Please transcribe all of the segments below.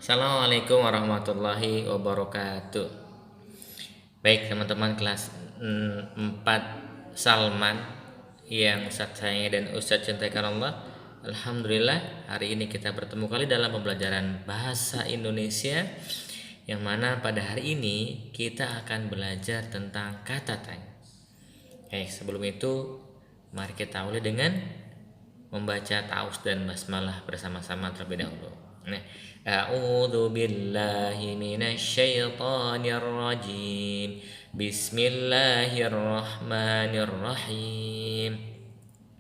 Assalamualaikum warahmatullahi wabarakatuh. Baik teman-teman kelas 4 Salman yang Ustadz sayangi dan Ustadz cintakan Allah. Alhamdulillah hari ini kita bertemu kali dalam pembelajaran bahasa Indonesia, yang mana pada hari ini kita akan belajar tentang kata tanya. Sebelum itu mari kita awali dengan membaca ta'awudz dan basmalah bersama-sama terlebih dahulu. A'udzu billahi minasyaitonir rajim. Bismillahirrahmanirrahim.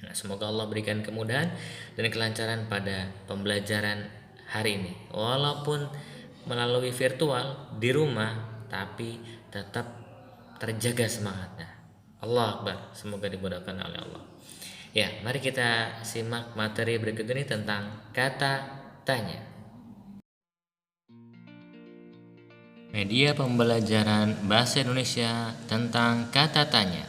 Semoga Allah berikan kemudahan dan kelancaran pada pembelajaran hari ini. Walaupun melalui virtual di rumah, tapi tetap terjaga semangatnya. Allah Akbar, semoga dimudahkan oleh Allah. Mari kita simak materi berikut ini tentang kata tanya. Media pembelajaran bahasa Indonesia tentang kata tanya.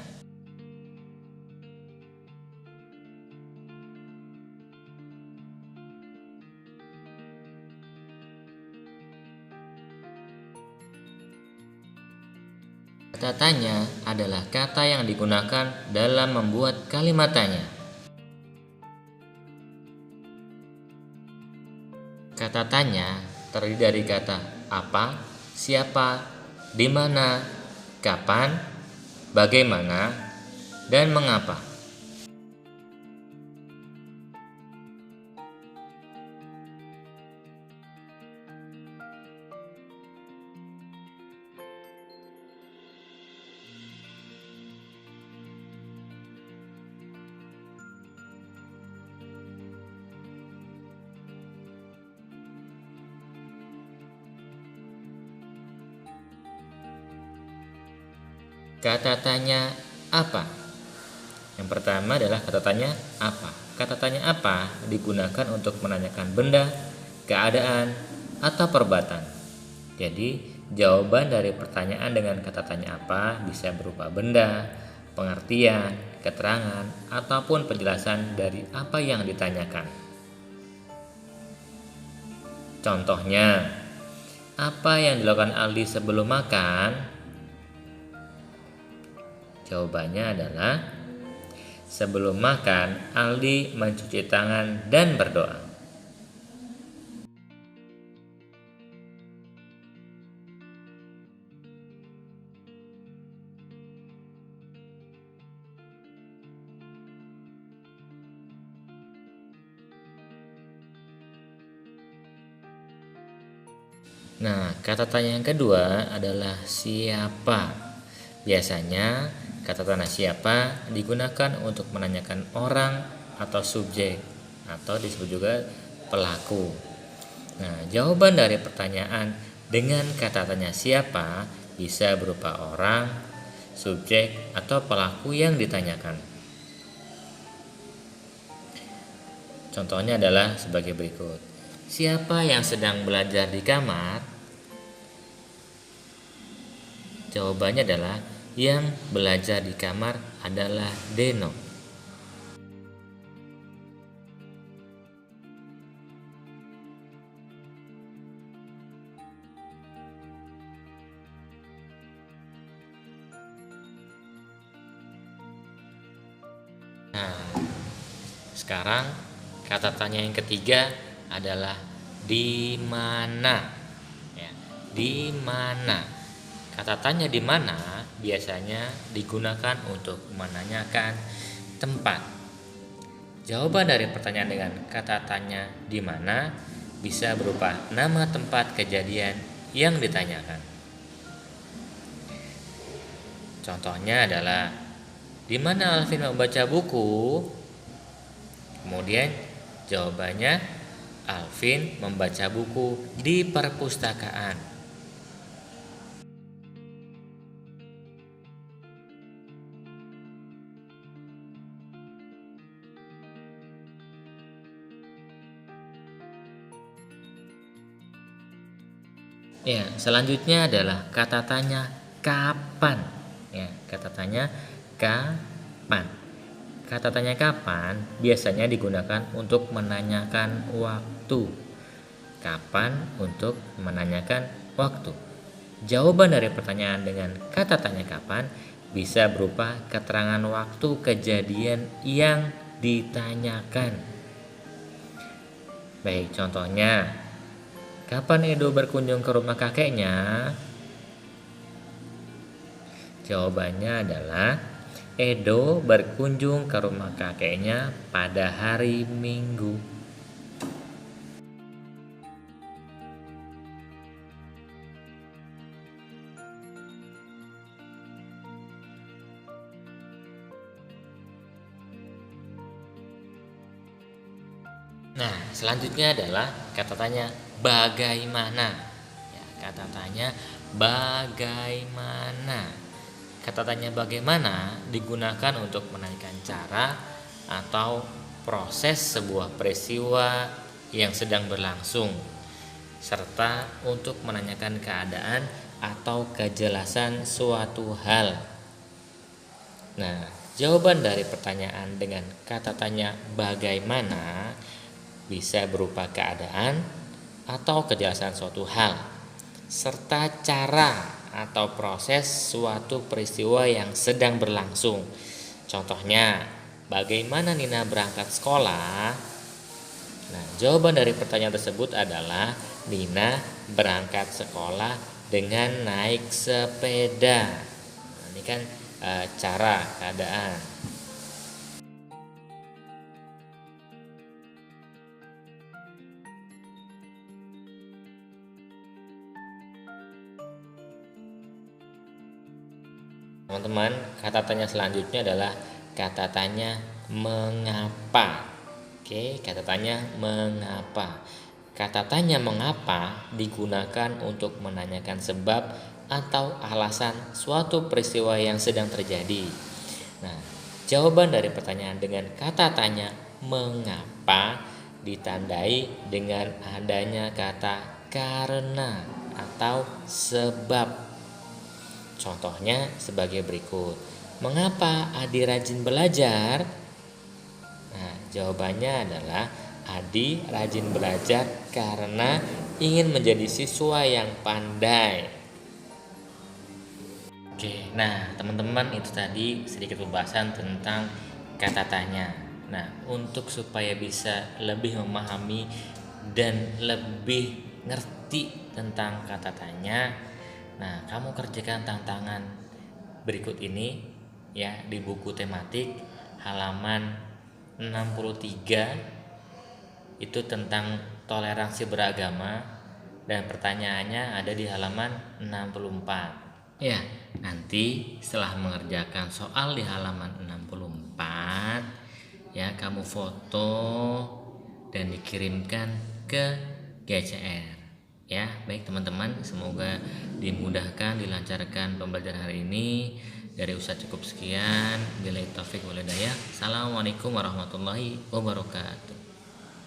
Kata tanya adalah kata yang digunakan dalam membuat kalimat tanya. Kata tanya terdiri dari kata apa, siapa, di mana, kapan, bagaimana, dan mengapa. Kata tanya apa? Yang pertama adalah kata tanya apa. Kata tanya apa digunakan untuk menanyakan benda, keadaan, atau perbuatan. Jadi, jawaban dari pertanyaan dengan kata tanya apa bisa berupa benda, pengertian, keterangan, ataupun penjelasan dari apa yang ditanyakan. Contohnya, apa yang dilakukan Aldi sebelum makan? Jawabannya adalah sebelum makan Aldi mencuci tangan dan berdoa. Nah, kata tanya yang kedua adalah siapa. Biasanya kata tanya siapa digunakan untuk menanyakan orang atau subjek, atau disebut juga pelaku. Nah, jawaban dari pertanyaan dengan kata tanya siapa bisa berupa orang, subjek, atau pelaku yang ditanyakan. Contohnya adalah sebagai berikut. Siapa yang sedang belajar di kamar? Jawabannya adalah yang belajar di kamar adalah Deno. Nah, sekarang kata tanya yang ketiga adalah di mana. Di mana. Kata tanya di mana biasanya digunakan untuk menanyakan tempat. Jawaban dari pertanyaan dengan kata tanya di mana bisa berupa nama tempat kejadian yang ditanyakan. Contohnya adalah di mana Alvin membaca buku? Kemudian jawabannya Alvin membaca buku di perpustakaan. Selanjutnya adalah kata tanya kapan. Kata tanya kapan. Kata tanya kapan biasanya digunakan untuk menanyakan waktu. kapan untuk menanyakan waktu. Jawaban dari pertanyaan dengan kata tanya kapan bisa berupa keterangan waktu kejadian yang ditanyakan. Baik, contohnya, kapan Edo berkunjung ke rumah kakeknya? Jawabannya adalah Edo berkunjung ke rumah kakeknya pada hari Minggu. Nah, selanjutnya adalah kata tanya bagaimana. Ya, kata tanya bagaimana. Kata tanya bagaimana digunakan untuk menanyakan cara atau proses sebuah peristiwa yang sedang berlangsung, serta untuk menanyakan keadaan atau kejelasan suatu hal. Nah, jawaban dari pertanyaan dengan kata tanya bagaimana bisa berupa keadaan atau kejelasan suatu hal, serta cara atau proses suatu peristiwa yang sedang berlangsung. Contohnya, bagaimana Nina berangkat sekolah? Nah, jawaban dari pertanyaan tersebut adalah Nina berangkat sekolah dengan naik sepeda. Nah, ini kan cara, keadaan. Teman-teman, kata tanya selanjutnya adalah kata tanya mengapa. Oke, kata tanya mengapa. Kata tanya mengapa digunakan untuk menanyakan sebab atau alasan suatu peristiwa yang sedang terjadi. Nah, jawaban dari pertanyaan dengan kata tanya mengapa ditandai dengan adanya kata karena atau sebab. Contohnya sebagai berikut. Mengapa Adi rajin belajar? Nah, jawabannya adalah Adi rajin belajar karena ingin menjadi siswa yang pandai. Oke, nah teman-teman, itu tadi sedikit pembahasan tentang kata tanya. Nah, untuk supaya bisa lebih memahami dan lebih ngerti tentang kata tanya, nah, kamu kerjakan tantangan berikut ini ya di buku tematik halaman 63, itu tentang toleransi beragama, dan pertanyaannya ada di halaman 64. Ya, nanti setelah mengerjakan soal di halaman 64 ya, kamu foto dan dikirimkan ke GCR. Ya, baik teman-teman, semoga dimudahkan, dilancarkan pembelajaran hari ini. Dari Ustadz cukup sekian. Billahi taufik wal hidayah. Assalamualaikum warahmatullahi wabarakatuh.